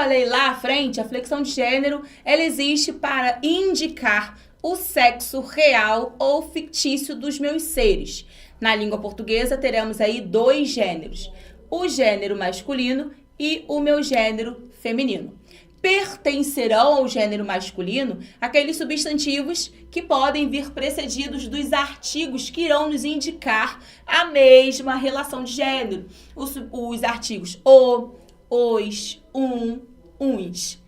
falei lá à frente, a flexão de gênero, ela existe para indicar o sexo real ou fictício dos meus seres. Na língua portuguesa, teremos aí 2 gêneros, o gênero masculino e o meu gênero feminino. Pertencerão ao gênero masculino aqueles substantivos que podem vir precedidos dos artigos que irão nos indicar a mesma relação de gênero. Os artigos o, os, uns.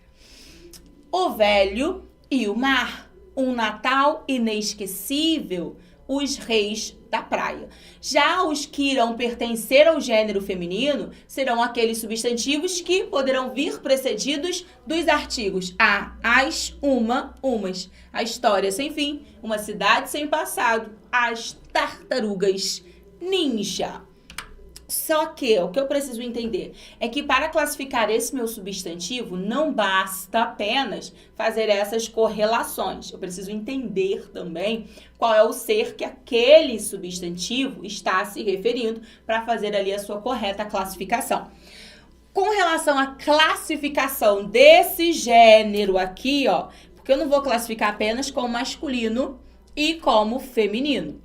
O velho e o mar. Um Natal inesquecível. Os reis da praia. Já os que irão pertencer ao gênero feminino serão aqueles substantivos que poderão vir precedidos dos artigos a, as, uma, umas. A história sem fim, uma cidade sem passado, as tartarugas ninja. Só que o que eu preciso entender é que para classificar esse meu substantivo não basta apenas fazer essas correlações. Eu preciso entender também qual é o ser que aquele substantivo está se referindo para fazer ali a sua correta classificação. Com relação à classificação desse gênero aqui, ó, porque eu não vou classificar apenas como masculino e como feminino.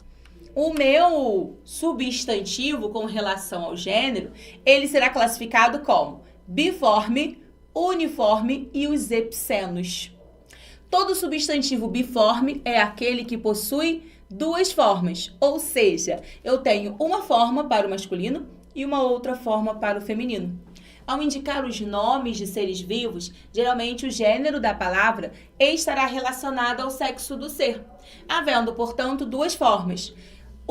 O meu substantivo com relação ao gênero, ele será classificado como biforme, uniforme e os epsenos. Todo substantivo biforme é aquele que possui 2 formas, ou seja, eu tenho uma forma para o masculino e uma outra forma para o feminino. Ao indicar os nomes de seres vivos, geralmente o gênero da palavra estará relacionado ao sexo do ser, havendo, portanto, 2 formas.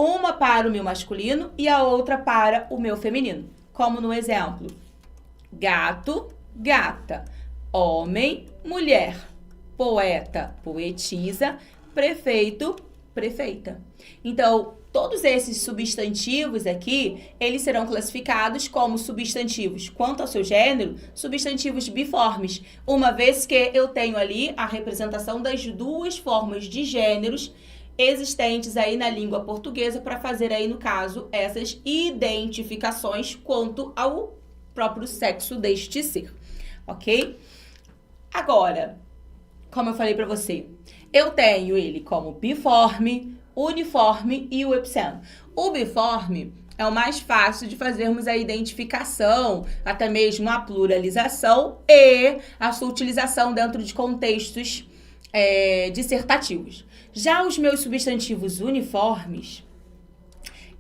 Uma para o meu masculino e a outra para o meu feminino. Como no exemplo, gato, gata, homem, mulher, poeta, poetisa, prefeito, prefeita. Então, todos esses substantivos aqui, eles serão classificados como substantivos, quanto ao seu gênero, substantivos biformes, uma vez que eu tenho ali a representação das 2 formas de gêneros existentes aí na língua portuguesa para fazer aí, no caso, essas identificações quanto ao próprio sexo deste ser, ok? Agora, como eu falei para você, eu tenho ele como biforme, uniforme e o epseno. O biforme é o mais fácil de fazermos a identificação, até mesmo a pluralização e a sua utilização dentro de contextos dissertativos. Já os meus substantivos uniformes,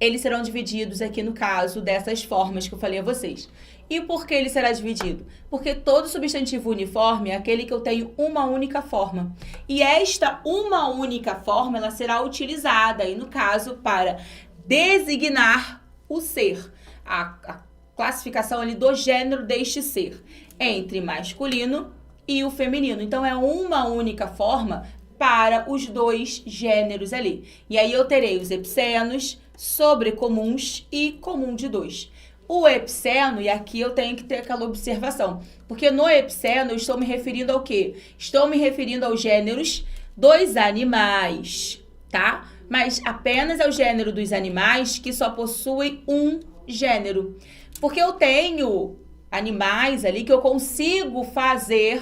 eles serão divididos aqui no caso dessas formas que eu falei a vocês. E por que ele será dividido? Porque todo substantivo uniforme é aquele que eu tenho uma única forma. E esta uma única forma, ela será utilizada aí no caso para designar o ser, a classificação ali do gênero deste ser, entre masculino e o feminino. Então, é uma única forma para os 2 gêneros ali. E aí, eu terei os epsenos, sobrecomuns e comum de 2. O epseno, e aqui eu tenho que ter aquela observação, porque no epseno eu estou me referindo ao quê? Estou me referindo aos gêneros dos animais, tá? Mas apenas ao gênero dos animais que só possui um gênero. Porque eu tenho animais ali que eu consigo fazer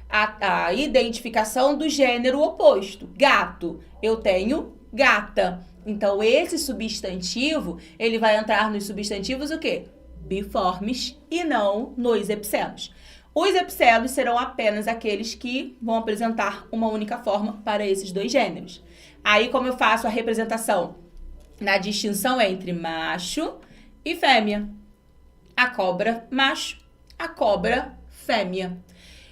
a identificação do gênero oposto. Gato, eu tenho gata. Então, esse substantivo, ele vai entrar nos substantivos o quê? Biformes e não nos epsenos. Os epsenos serão apenas aqueles que vão apresentar uma única forma para esses 2 gêneros. Aí, como eu faço a representação na distinção entre macho e fêmea? A cobra macho, a cobra fêmea.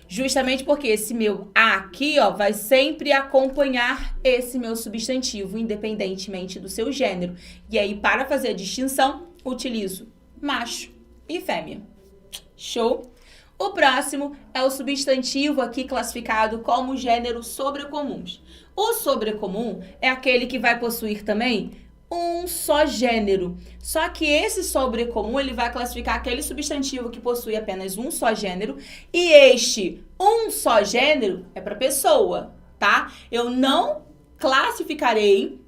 Justamente porque esse meu a aqui, ó, vai sempre acompanhar esse meu substantivo, independentemente do seu gênero. E aí, para fazer a distinção, utilizo macho e fêmea. Show? O próximo é o substantivo aqui classificado como gênero sobrecomuns. O sobrecomum é aquele que vai possuir também um só gênero. Só que esse sobrecomum, ele vai classificar aquele substantivo que possui apenas um só gênero, e este um só gênero é para pessoa, tá? Eu não classificarei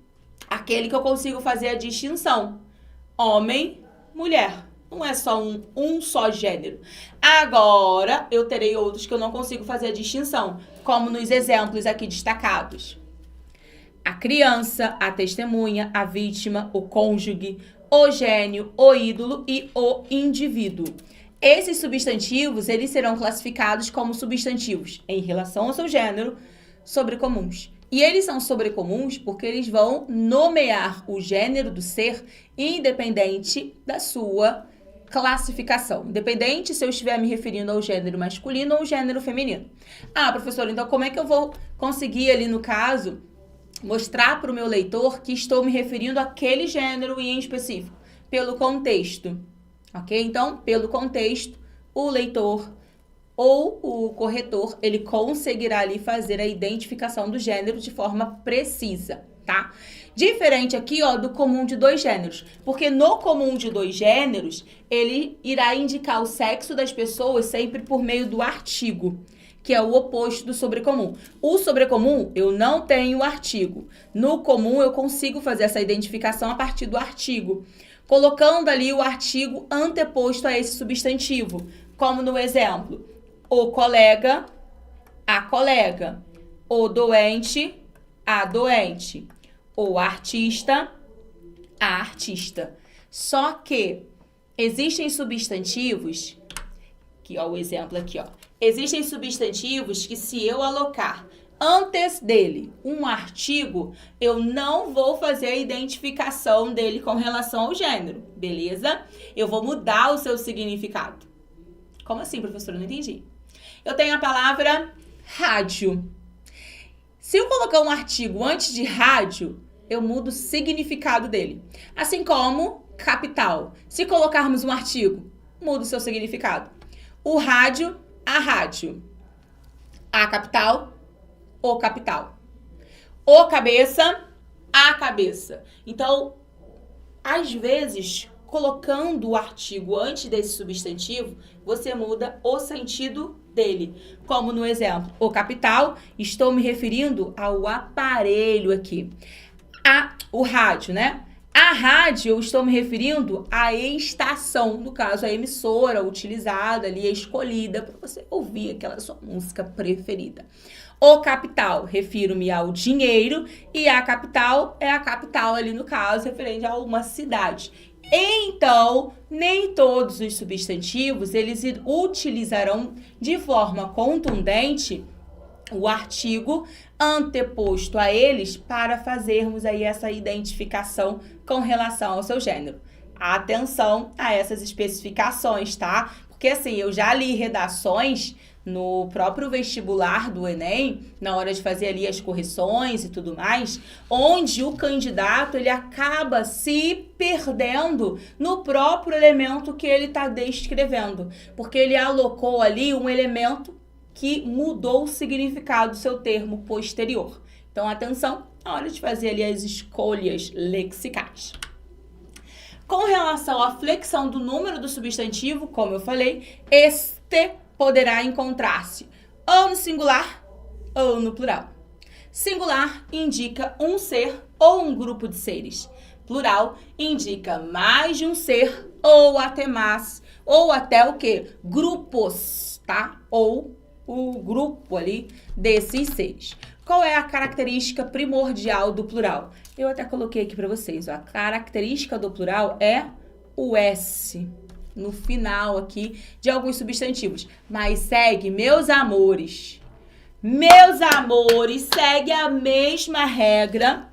aquele que eu consigo fazer a distinção homem, mulher. Não é só um só gênero. Agora, eu terei outros que eu não consigo fazer a distinção, como nos exemplos aqui destacados. A criança, a testemunha, a vítima, o cônjuge, o gênio, o ídolo e o indivíduo. Esses substantivos, eles serão classificados como substantivos em relação ao seu gênero, sobrecomuns. E eles são sobrecomuns porque eles vão nomear o gênero do ser independente da sua classificação. Independente se eu estiver me referindo ao gênero masculino ou ao gênero feminino. Ah, professora, então como é que eu vou conseguir ali no caso mostrar para o meu leitor que estou me referindo àquele gênero em específico? Pelo contexto, ok? Então, pelo contexto, o leitor ou o corretor, ele conseguirá ali fazer a identificação do gênero de forma precisa, tá? Diferente aqui, ó, do comum de dois gêneros, porque no comum de dois gêneros, ele irá indicar o sexo das pessoas sempre por meio do artigo, que é o oposto do sobrecomum. O sobrecomum, eu não tenho artigo. No comum, eu consigo fazer essa identificação a partir do artigo, colocando ali o artigo anteposto a esse substantivo, como no exemplo, o colega, a colega, o doente, a doente, o artista, a artista. Só que existem substantivos, que ó, o exemplo aqui, ó. Existem substantivos que se eu alocar antes dele um artigo, eu não vou fazer a identificação dele com relação ao gênero, beleza? Eu vou mudar o seu significado. Como assim, professora? Não entendi. Eu tenho a palavra rádio. Se eu colocar um artigo antes de rádio, eu mudo o significado dele. Assim como capital. Se colocarmos um artigo, muda o seu significado. O rádio, a rádio. A capital, o capital. O cabeça, a cabeça. Então, às vezes, colocando o artigo antes desse substantivo, você muda o sentido dele. Como no exemplo, o capital, estou me referindo ao aparelho aqui. O rádio, né? A rádio, eu estou me referindo à estação, no caso, a emissora utilizada ali, a escolhida para você ouvir aquela sua música preferida. O capital, refiro-me ao dinheiro, e a capital é a capital ali, no caso, referente a uma cidade. Então, nem todos os substantivos, eles utilizarão de forma contundente o artigo anteposto a eles para fazermos aí essa identificação com relação ao seu gênero. Atenção a essas especificações, tá? Porque assim, eu já li redações no próprio vestibular do Enem, na hora de fazer ali as correções e tudo mais, onde o candidato ele acaba se perdendo no próprio elemento que ele está descrevendo, porque ele alocou ali um elemento que mudou o significado do seu termo posterior. Então, atenção na hora de fazer ali as escolhas lexicais. Com relação à flexão do número do substantivo, como eu falei, este poderá encontrar-se ou no singular ou no plural. Singular indica um ser ou um grupo de seres. Plural indica mais de um ser ou até mais, ou até o quê? Grupos, tá? Ou o grupo ali desses seres. Qual é a característica primordial do plural? Eu até coloquei aqui para vocês, ó. A característica do plural é o S no final aqui de alguns substantivos. Mas segue, meus amores, segue a mesma regra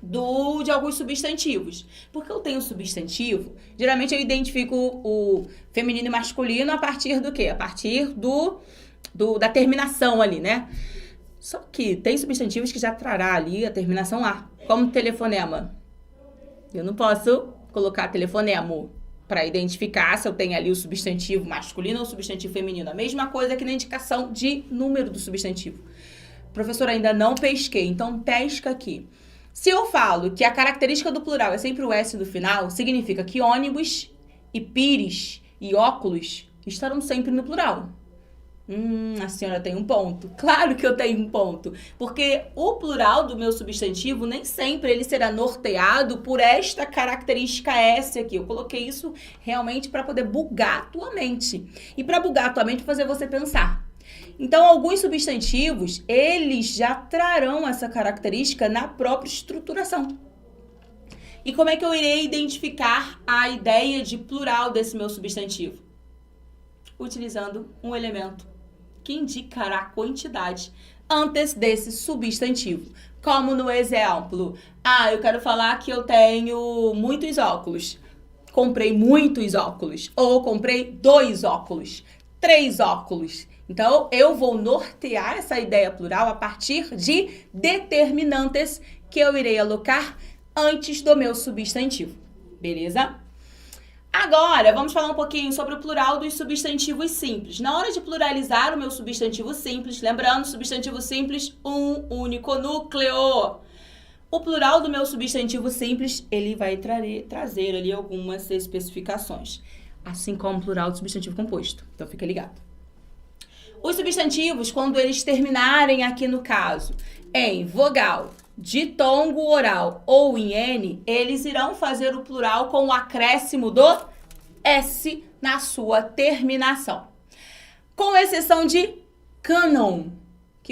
de alguns substantivos. Porque eu tenho substantivo, geralmente eu identifico o feminino e masculino a partir do quê? A partir da terminação ali, né? Só que tem substantivos que já trará ali a terminação A, como telefonema. Eu não posso colocar telefonemo para identificar se eu tenho ali o substantivo masculino ou o substantivo feminino. A mesma coisa que na indicação de número do substantivo. Professor, ainda não pesquei, então pesca aqui. Se eu falo que a característica do plural é sempre o S do final, significa que ônibus e pires e óculos estarão sempre no plural. A senhora tem um ponto. Claro que eu tenho um ponto. Porque o plural do meu substantivo nem sempre ele será norteado por esta característica S aqui. Eu coloquei isso realmente para poder bugar a tua mente. E para bugar a tua mente, fazer você pensar. Então, alguns substantivos, eles já trarão essa característica na própria estruturação. E como é que eu irei identificar a ideia de plural desse meu substantivo? Utilizando um elemento que indicará a quantidade antes desse substantivo. Como no exemplo, eu quero falar que eu tenho muitos óculos. Comprei muitos óculos. Ou comprei 2 óculos, 3 óculos. Então, eu vou nortear essa ideia plural a partir de determinantes que eu irei alocar antes do meu substantivo. Beleza? Agora, vamos falar um pouquinho sobre o plural dos substantivos simples. Na hora de pluralizar o meu substantivo simples, lembrando, substantivo simples, um único núcleo. O plural do meu substantivo simples, ele vai trazer ali algumas especificações. Assim como o plural do substantivo composto. Então, fica ligado. Os substantivos, quando eles terminarem aqui no caso, em vogal, ditongo oral ou em N, eles irão fazer o plural com o acréscimo do S na sua terminação. Com exceção de canon.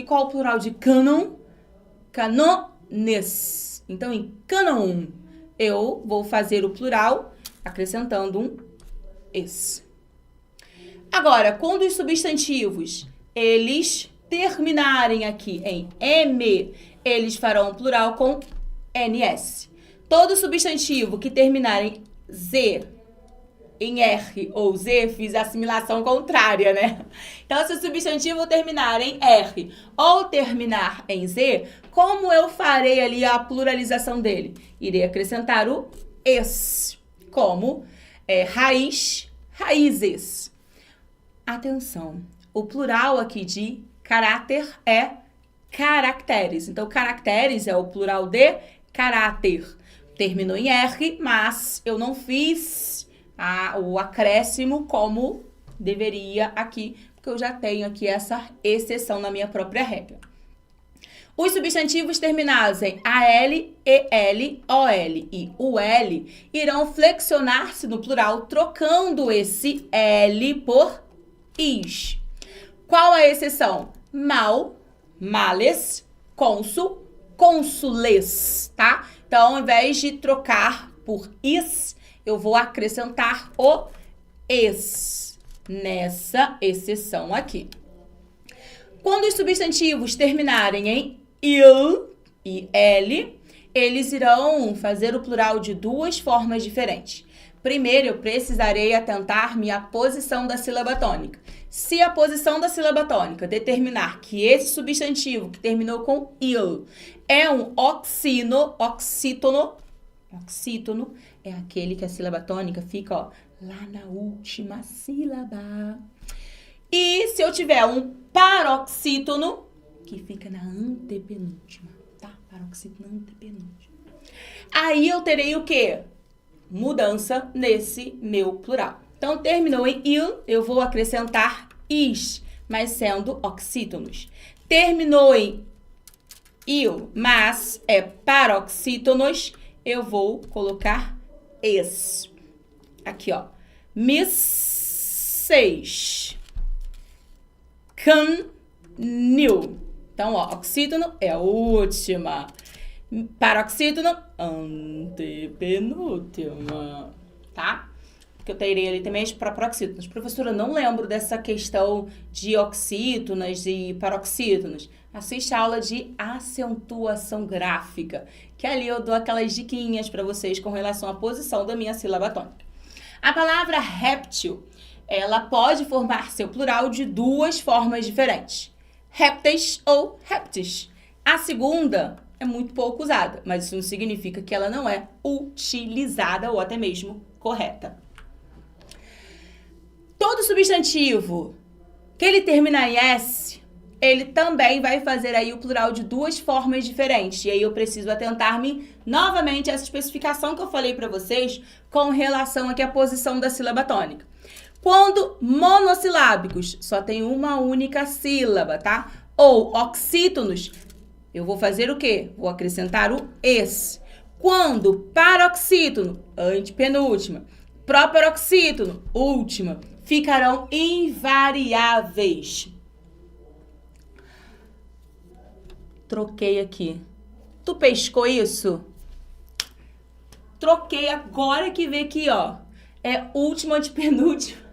Qual é o plural de canon? Canones. Então, em canon, eu vou fazer o plural acrescentando um S. Agora, quando os substantivos, eles terminarem aqui em M, eles farão plural com NS. Todo substantivo que terminar em Z, em R ou Z, fiz a assimilação contrária, né? Então, se o substantivo terminar em R ou terminar em Z, como eu farei ali a pluralização dele? Irei acrescentar o es, como raiz, raízes. Atenção, o plural aqui de caráter é caracteres. Então, caracteres é o plural de caráter. Terminou em R, mas eu não fiz o acréscimo como deveria aqui, porque eu já tenho aqui essa exceção na minha própria regra. Os substantivos terminados em AL, EL, OL e UL irão flexionar-se no plural, trocando esse L por is. Qual a exceção? Mal, males, cônsul, cônsules, tá? Então, ao invés de trocar por is, eu vou acrescentar o es nessa exceção aqui. Quando os substantivos terminarem em il e l, eles irão fazer o plural de 2 formas diferentes. Primeiro, eu precisarei atentar-me à posição da sílaba tônica. Se a posição da sílaba tônica determinar que esse substantivo que terminou com il é um oxítono é aquele que a sílaba tônica fica lá na última sílaba. E se eu tiver um paroxítono, que fica na antepenúltima, tá? Paroxítono antepenúltima. Aí eu terei o quê? Mudança nesse meu plural. Então, terminou em il, eu vou acrescentar is, mas sendo oxítonos. Terminou em il, mas é paroxítonos, eu vou colocar es. Aqui, ó. Misseis. Canil. Então, ó, oxítono é a última. Paroxítono, antepenúltima, tá? Porque eu terei ali também para paroxítonos. Professora, eu não lembro dessa questão de oxítonas e paroxítonos. Assiste a aula de acentuação gráfica, que ali eu dou aquelas diquinhas para vocês com relação à posição da minha sílaba tônica. A palavra réptil, ela pode formar seu plural de 2 formas diferentes. Répteis ou répteis. A segunda é muito pouco usada, mas isso não significa que ela não é utilizada ou até mesmo correta. Todo substantivo que ele termina em S, ele também vai fazer aí o plural de 2 formas diferentes. E aí eu preciso atentar-me novamente a essa especificação que eu falei para vocês com relação aqui à posição da sílaba tônica. Quando monossilábicos, só tem uma única sílaba, tá? Ou oxítonos, eu vou fazer o quê? Vou acrescentar o es. Quando paroxítono, antepenúltima, proparoxítono, última, ficarão invariáveis. Troquei aqui. Tu pescou isso? Troquei agora que vê aqui, ó. É última, antepenúltima.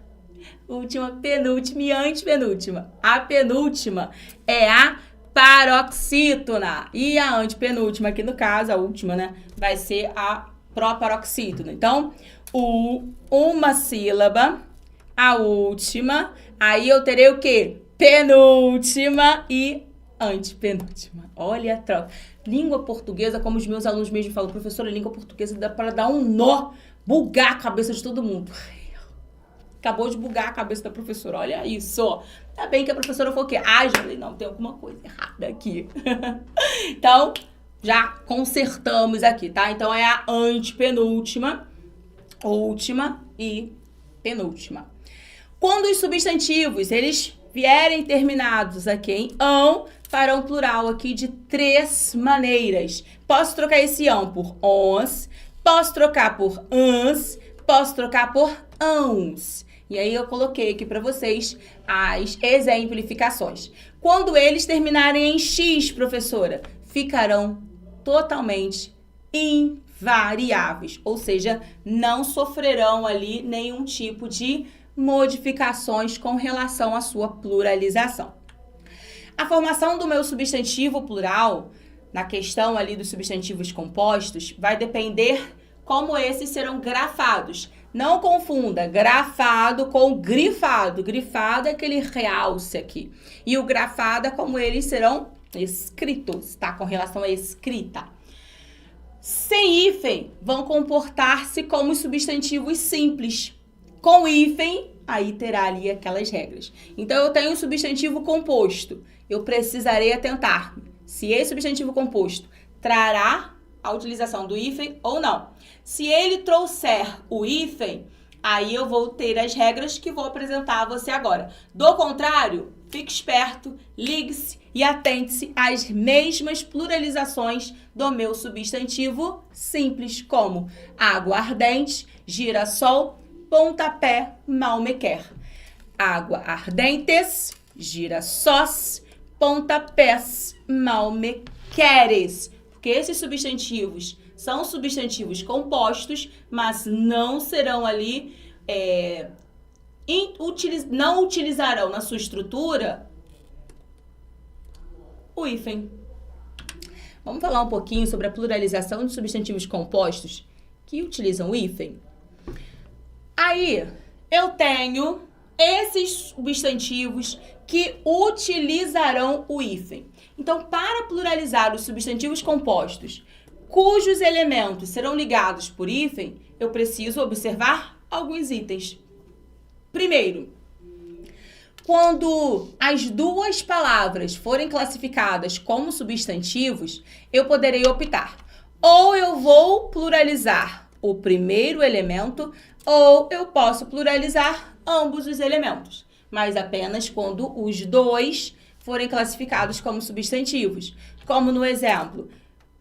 Última, penúltima e antepenúltima. A penúltima é a paroxítona. E a antepenúltima, aqui no caso, a última, né? Vai ser a proparoxítona. Então, uma sílaba, a última. Aí eu terei o quê? Penúltima e antepenúltima. Olha a troca. Língua portuguesa, como os meus alunos mesmo falam, professora, língua portuguesa dá para dar um nó, bugar a cabeça de todo mundo. Acabou de bugar a cabeça da professora, olha isso. Ainda bem que a professora falou o quê? Ah, já falei, não, tem alguma coisa errada aqui. Então, já consertamos aqui, tá? Então, é a antepenúltima, última e penúltima. Quando os substantivos, eles vierem terminados aqui em ão, farão plural aqui de 3 maneiras. Posso trocar esse ão por ons, posso trocar por ans, posso trocar por ãos. E aí eu coloquei aqui para vocês as exemplificações. Quando eles terminarem em x, professora, ficarão totalmente invariáveis, ou seja, não sofrerão ali nenhum tipo de modificações com relação à sua pluralização. A formação do meu substantivo plural, na questão ali dos substantivos compostos, vai depender como esses serão grafados. Não confunda grafado com grifado. Grifado é aquele realce aqui. E o grafado é como eles serão escritos, tá? Com relação à escrita. Sem hífen, vão comportar-se como substantivos simples. Com hífen, aí terá ali aquelas regras. Então, eu tenho um substantivo composto. Eu precisarei atentar-me se esse substantivo composto trará a utilização do hífen ou não. Se ele trouxer o hífen, aí eu vou ter as regras que vou apresentar a você agora. Do contrário, fique esperto, ligue-se e atente-se às mesmas pluralizações do meu substantivo simples, como aguardente, girassol, pontapé, mal me quer. Água ardentes, girassós, pontapés, mal me queres. Porque esses substantivos são substantivos compostos, mas não serão ali, não utilizarão na sua estrutura o hífen. Vamos falar um pouquinho sobre a pluralização de substantivos compostos que utilizam o hífen? Aí, eu tenho esses substantivos que utilizarão o hífen. Então, para pluralizar os substantivos compostos cujos elementos serão ligados por hífen, eu preciso observar alguns itens. Primeiro, quando as duas palavras forem classificadas como substantivos, eu poderei optar. Ou eu vou pluralizar o primeiro elemento, ou eu posso pluralizar ambos os elementos, mas apenas quando os dois forem classificados como substantivos, como no exemplo,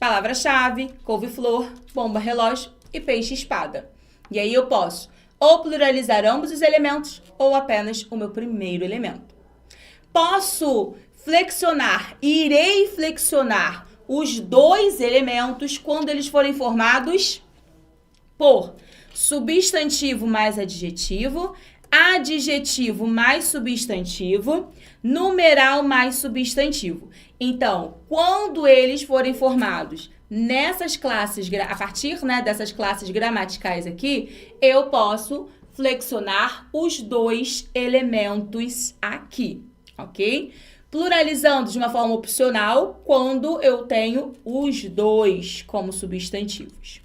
palavra-chave, couve-flor, bomba-relógio e peixe-espada. E aí eu posso ou pluralizar ambos os elementos ou apenas o meu primeiro elemento. Posso flexionar, irei flexionar os dois elementos quando eles forem formados por substantivo mais adjetivo, adjetivo mais substantivo, numeral mais substantivo. Então, quando eles forem formados nessas classes, a partir dessas classes gramaticais aqui, eu posso flexionar os dois elementos aqui, ok? Pluralizando de uma forma opcional quando eu tenho os dois como substantivos.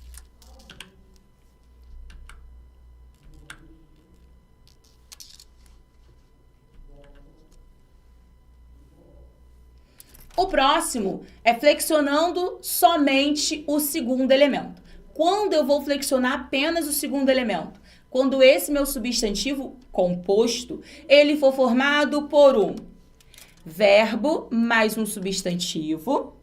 O próximo é flexionando somente o segundo elemento. Quando eu vou flexionar apenas o segundo elemento? quando esse meu substantivo composto, ele for formado por um verbo mais um substantivo,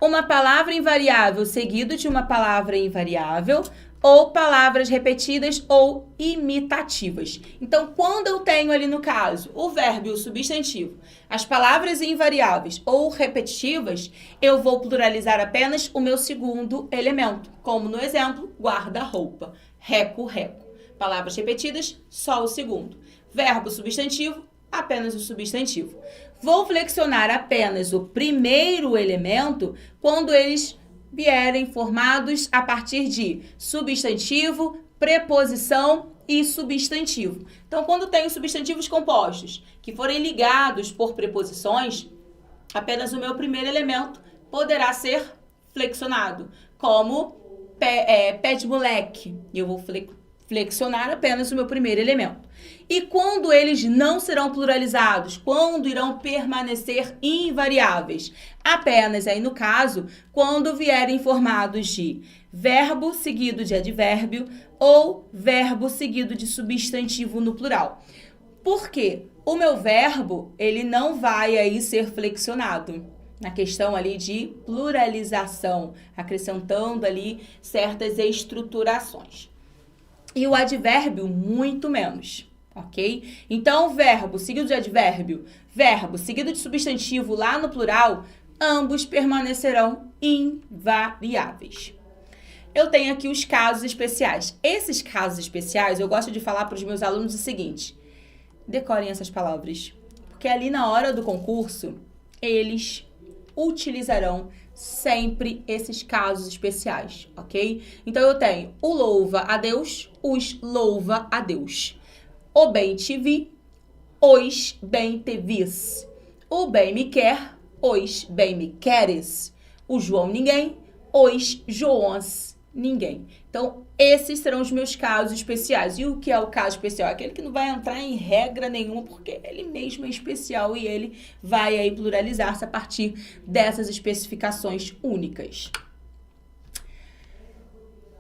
uma palavra invariável seguido de uma palavra invariável, ou palavras repetidas ou imitativas. Então, quando eu tenho ali no caso o verbo e o substantivo, as palavras invariáveis ou repetitivas, eu vou pluralizar apenas o meu segundo elemento, como no exemplo, guarda-roupa, reco-reco. Palavras repetidas, só o segundo. Verbo, substantivo, apenas o substantivo. Vou flexionar apenas o primeiro elemento quando eles vierem formados a partir de substantivo, preposição e substantivo. Então, quando tenho substantivos compostos que forem ligados por preposições, apenas o meu primeiro elemento poderá ser flexionado, como pé de moleque. Eu vou flexionar apenas o meu primeiro elemento. E quando eles não serão pluralizados, quando irão permanecer invariáveis? Apenas aí no caso, quando vierem formados de verbo seguido de advérbio ou verbo seguido de substantivo no plural. Por quê? O meu verbo, ele não vai aí ser flexionado na questão ali de pluralização, acrescentando ali certas estruturações. E o advérbio, muito menos, ok? Então, verbo seguido de advérbio, verbo seguido de substantivo lá no plural, ambos permanecerão invariáveis. Eu tenho aqui os casos especiais. Esses casos especiais, eu gosto de falar para os meus alunos o seguinte: decorem essas palavras, porque ali na hora do concurso, eles utilizarão sempre esses casos especiais, ok? Então, eu tenho o louva a Deus, os louva a Deus. O bem te vi, os bem te vis. O bem me quer, os bem me queres. O João ninguém, os Joões ninguém. Então, esses serão os meus casos especiais. E o que é o caso especial? Aquele que não vai entrar em regra nenhuma, porque ele mesmo é especial e ele vai aí pluralizar-se a partir dessas especificações únicas.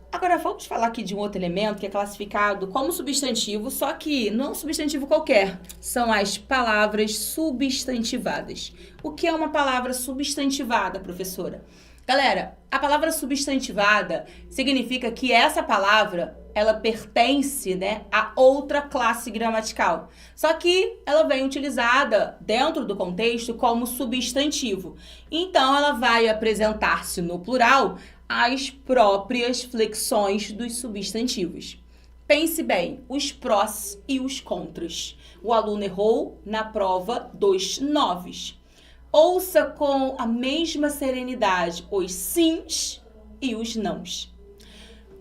Agora, vamos falar aqui de um outro elemento que é classificado como substantivo, só que não é um substantivo qualquer. São as palavras substantivadas. O que é uma palavra substantivada, professora? Galera, a palavra substantivada significa que essa palavra, ela pertence, né, a outra classe gramatical. Só que ela vem utilizada dentro do contexto como substantivo. Então, ela vai apresentar-se no plural as próprias flexões dos substantivos. Pense bem, os prós e os contras. O aluno errou na prova dos 9. Ouça com a mesma serenidade os sims e os nãos.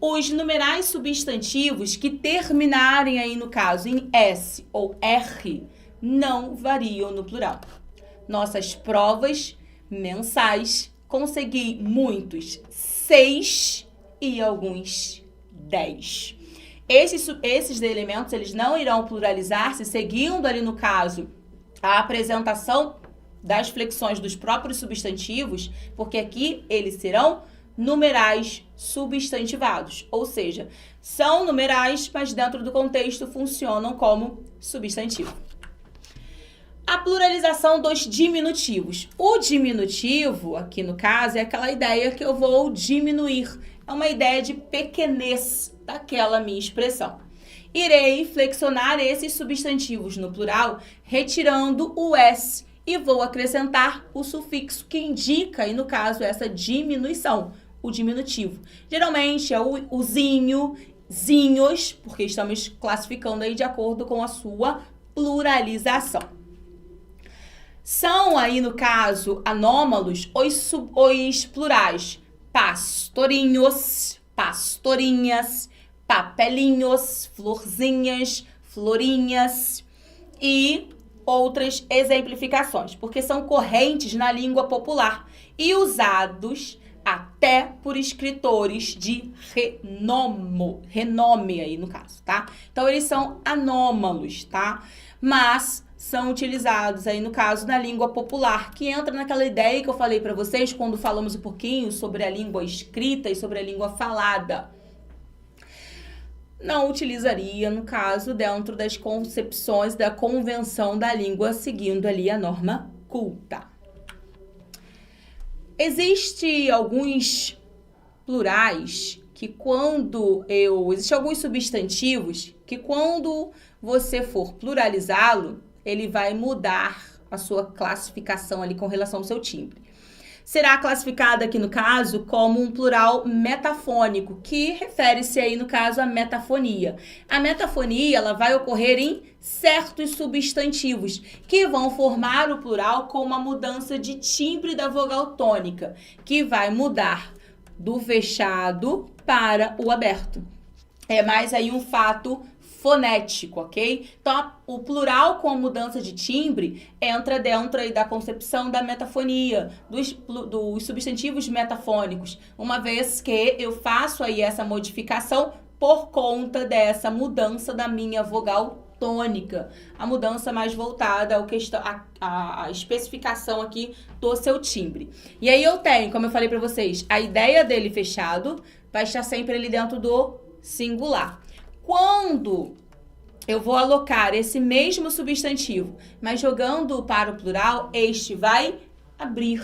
Os numerais substantivos que terminarem aí no caso em S ou R não variam no plural. Nossas provas mensais, consegui muitos 6 e alguns 10. Esses elementos, eles não irão pluralizar-se, seguindo ali no caso a apresentação das flexões dos próprios substantivos, porque aqui eles serão numerais substantivados, ou seja, são numerais, mas dentro do contexto funcionam como substantivo. A pluralização dos diminutivos. O diminutivo, aqui no caso, é aquela ideia que eu vou diminuir. É uma ideia de pequenez daquela minha expressão. Irei flexionar esses substantivos no plural, retirando o S, e vou acrescentar o sufixo que indica, e no caso, essa diminuição, o diminutivo. Geralmente é o zinho, zinhos, porque estamos classificando aí de acordo com a sua pluralização. São aí, no caso, anômalos, os plurais pastorinhos, pastorinhas, papelinhos, florzinhas, florinhas e outras exemplificações, porque são correntes na língua popular e usados até por escritores de renome aí no caso, tá? Então, eles são anômalos, tá? Mas são utilizados aí no caso na língua popular, que entra naquela ideia que eu falei para vocês quando falamos um pouquinho sobre a língua escrita e sobre a língua falada. não utilizaria, no caso, dentro das concepções da convenção da língua, seguindo ali a norma culta. Existem alguns plurais que existem alguns substantivos que quando você for pluralizá-lo, ele vai mudar a sua classificação ali com relação ao seu timbre. Será classificado aqui no caso como um plural metafônico, que refere-se aí no caso à metafonia. A metafonia, ela vai ocorrer em certos substantivos, que vão formar o plural com uma mudança de timbre da vogal tônica, que vai mudar do fechado para o aberto. É mais aí um fato fonético, ok? Então, o plural com a mudança de timbre entra dentro aí da concepção da metafonia, dos substantivos metafônicos, uma vez que eu faço aí essa modificação por conta dessa mudança da minha vogal tônica, a mudança mais voltada à especificação aqui do seu timbre. E aí eu tenho, como eu falei para vocês, a ideia dele fechado vai estar sempre ali dentro do singular. Quando eu vou alocar esse mesmo substantivo, mas jogando para o plural, este vai abrir.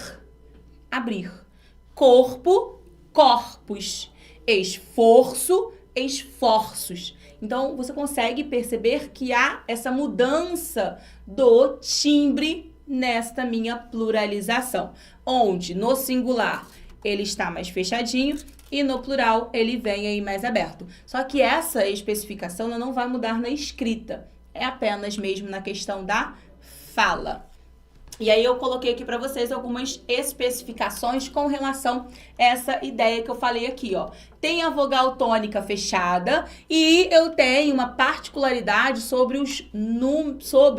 Corpo, corpos. Esforço, esforços. Então, você consegue perceber que há essa mudança do timbre nesta minha pluralização, onde no singular ele está mais fechadinho e no plural ele vem aí mais aberto. Só que essa especificação não vai mudar na escrita, é apenas mesmo na questão da fala. E aí eu coloquei aqui para vocês algumas especificações com relação a essa ideia que eu falei aqui, ó. Tem a vogal tônica fechada e eu tenho uma particularidade sobre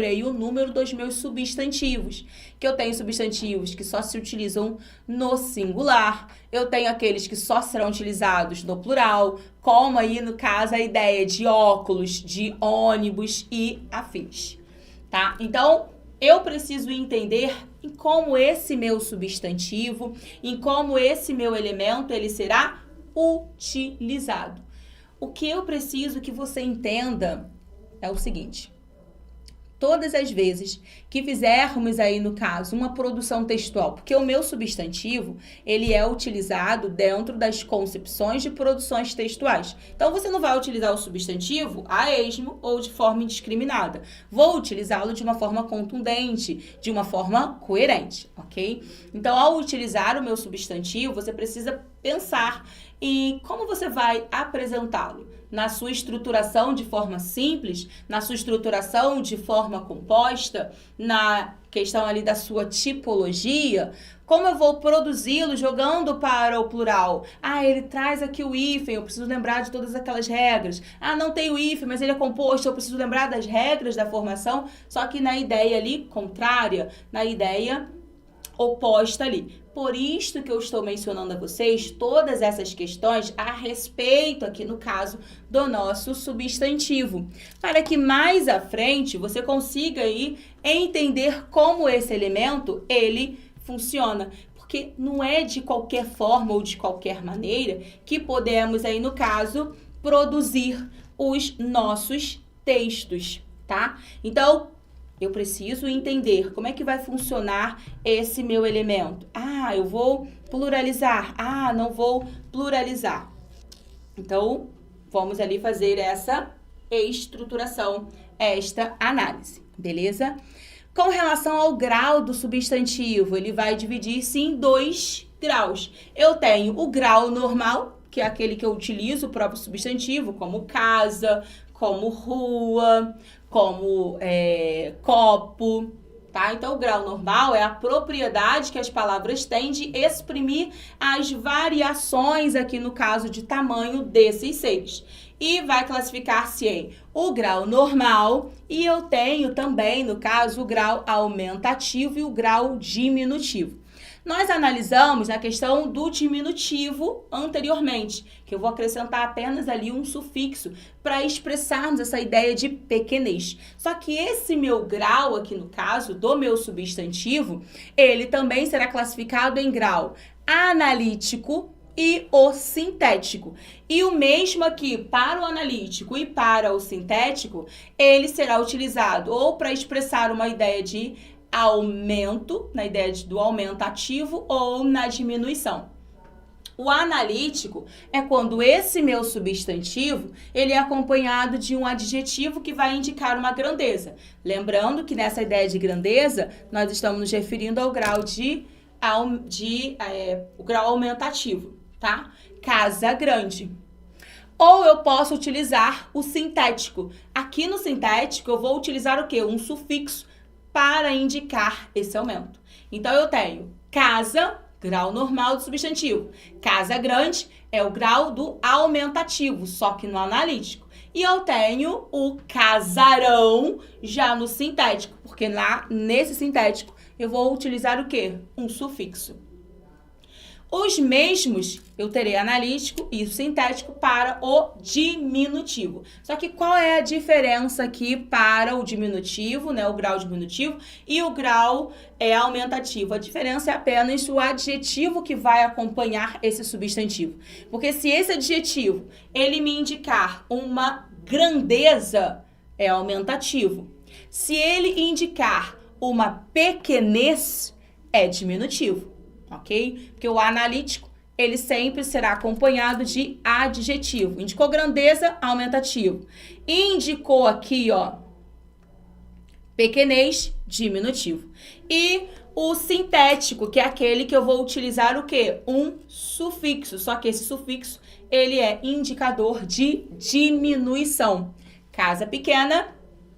aí o número dos meus substantivos. Que eu tenho substantivos que só se utilizam no singular, eu tenho aqueles que só serão utilizados no plural, como aí no caso a ideia de óculos, de ônibus e afins, tá? Então, eu preciso entender em como esse meu substantivo, em como esse meu elemento, ele será utilizado. O que eu preciso que você entenda é o seguinte: todas as vezes que fizermos aí, no caso, uma produção textual, porque o meu substantivo, ele é utilizado dentro das concepções de produções textuais. Então, você não vai utilizar o substantivo a esmo ou de forma indiscriminada. Vou utilizá-lo de uma forma contundente, de uma forma coerente, ok? Então, ao utilizar o meu substantivo, você precisa pensar em como você vai apresentá-lo. Na sua estruturação de forma simples, na sua estruturação de forma composta, na questão ali da sua tipologia, como eu vou produzi-lo jogando para o plural? Ah, ele traz aqui o hífen, eu preciso lembrar de todas aquelas regras. Ah, não tem o hífen, mas ele é composto, eu preciso lembrar das regras da formação, só que na ideia ali contrária, na ideia oposta ali. Por isto que eu estou mencionando a vocês todas essas questões a respeito aqui no caso do nosso substantivo, para que mais à frente você consiga aí entender como esse elemento ele funciona, porque não é de qualquer forma ou de qualquer maneira que podemos aí no caso produzir os nossos textos, tá? Então, eu preciso entender como é que vai funcionar esse meu elemento. Ah, eu vou pluralizar. Ah, não vou pluralizar. Então, vamos ali fazer essa estruturação, esta análise, beleza? Com relação ao grau do substantivo, ele vai dividir-se em 2 graus. Eu tenho o grau normal, que é aquele que eu utilizo o próprio substantivo, como casa, como rua, como copo, tá? Então, o grau normal é a propriedade que as palavras têm de exprimir as variações, aqui no caso de tamanho desses seres. E vai classificar-se em o grau normal e eu tenho também, no caso, o grau aumentativo e o grau diminutivo. Nós analisamos a questão do diminutivo anteriormente, que eu vou acrescentar apenas ali um sufixo para expressarmos essa ideia de pequenez. Só que esse meu grau aqui no caso do meu substantivo, ele também será classificado em grau analítico, e o sintético. E o mesmo aqui para o analítico e para o sintético, ele será utilizado ou para expressar uma ideia de aumento, na ideia do aumentativo, ou na diminuição. O analítico é quando esse meu substantivo, ele é acompanhado de um adjetivo que vai indicar uma grandeza. Lembrando que nessa ideia de grandeza, nós estamos nos referindo ao grau o grau aumentativo, tá? Casa grande. Ou eu posso utilizar o sintético. Aqui no sintético, eu vou utilizar o quê? Um sufixo para indicar esse aumento. Então, eu tenho casa, grau normal do substantivo. Casa grande é o grau do aumentativo, só que no analítico. E eu tenho o casarão já no sintético, porque lá nesse sintético eu vou utilizar o quê? Um sufixo. Os mesmos eu terei analítico e sintético para o diminutivo. Só que qual é a diferença aqui para o diminutivo, né? O grau diminutivo e o grau aumentativo? A diferença é apenas o adjetivo que vai acompanhar esse substantivo. Porque se esse adjetivo ele me indicar uma grandeza, é aumentativo. Se ele indicar uma pequenez, é diminutivo. Ok? Porque o analítico, ele sempre será acompanhado de adjetivo. Indicou grandeza, aumentativo. Indicou aqui, ó, pequenez, diminutivo. E o sintético, que é aquele que eu vou utilizar o quê? Um sufixo. Só que esse sufixo, ele é indicador de diminuição. Casa pequena,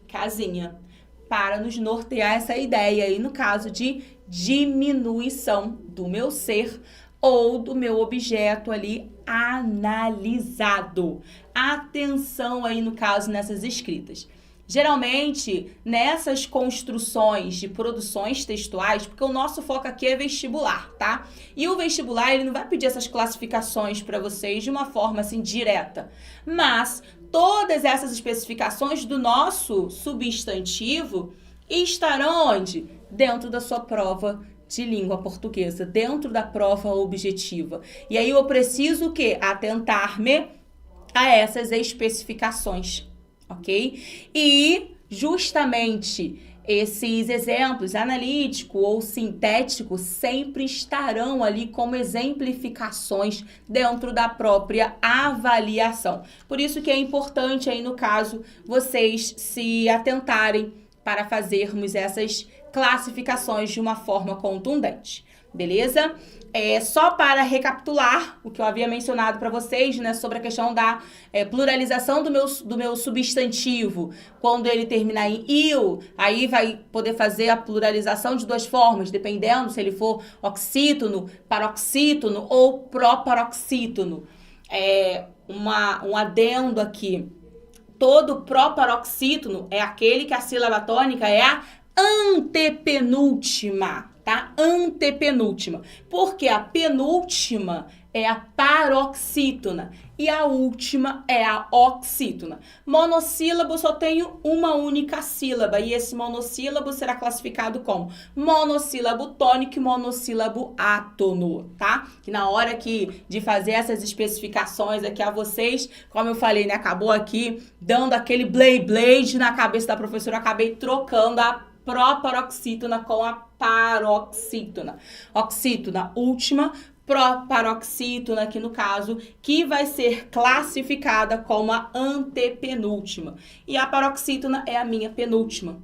casinha. Para nos nortear essa ideia aí, no caso de diminuição do meu ser ou do meu objeto ali analisado. Atenção aí, no caso, nessas escritas. Geralmente, nessas construções de produções textuais, porque o nosso foco aqui é vestibular, tá? E o vestibular, ele não vai pedir essas classificações para vocês de uma forma assim direta, mas todas essas especificações do nosso substantivo estarão onde? Dentro da sua prova de língua portuguesa, dentro da prova objetiva. E aí eu preciso o quê? Atentar-me a essas especificações, ok? E justamente esses exemplos, analítico ou sintético, sempre estarão ali como exemplificações dentro da própria avaliação. Por isso que é importante aí, no caso, vocês se atentarem para fazermos essas classificações de uma forma contundente, beleza? Só para recapitular o que eu havia mencionado para vocês, né, sobre a questão da pluralização do meu substantivo. Quando ele terminar em -il, aí vai poder fazer a pluralização de duas formas, dependendo se ele for oxítono, paroxítono ou proparoxítono. Um adendo aqui. Todo proparoxítono é aquele que a sílaba tônica é a antepenúltima, tá? Antepenúltima. Porque a penúltima é a paroxítona e a última é a oxítona. Monossílabo só tem uma única sílaba e esse monossílabo será classificado como monossílabo tônico e monossílabo átono, tá? Que na hora de fazer essas especificações aqui a vocês, como eu falei, né? Acabou aqui dando aquele blade na cabeça da professora, eu acabei trocando a proparoxítona com a paroxítona. Oxítona última, proparoxítona aqui no caso, que vai ser classificada como a antepenúltima. E a paroxítona é a minha penúltima,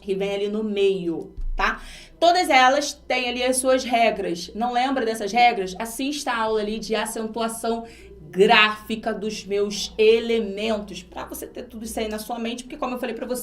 que vem ali no meio, tá? Todas elas têm ali as suas regras. Não lembra dessas regras? Assista a aula ali de acentuação gráfica dos meus elementos, para você ter tudo isso aí na sua mente, porque como eu falei para você,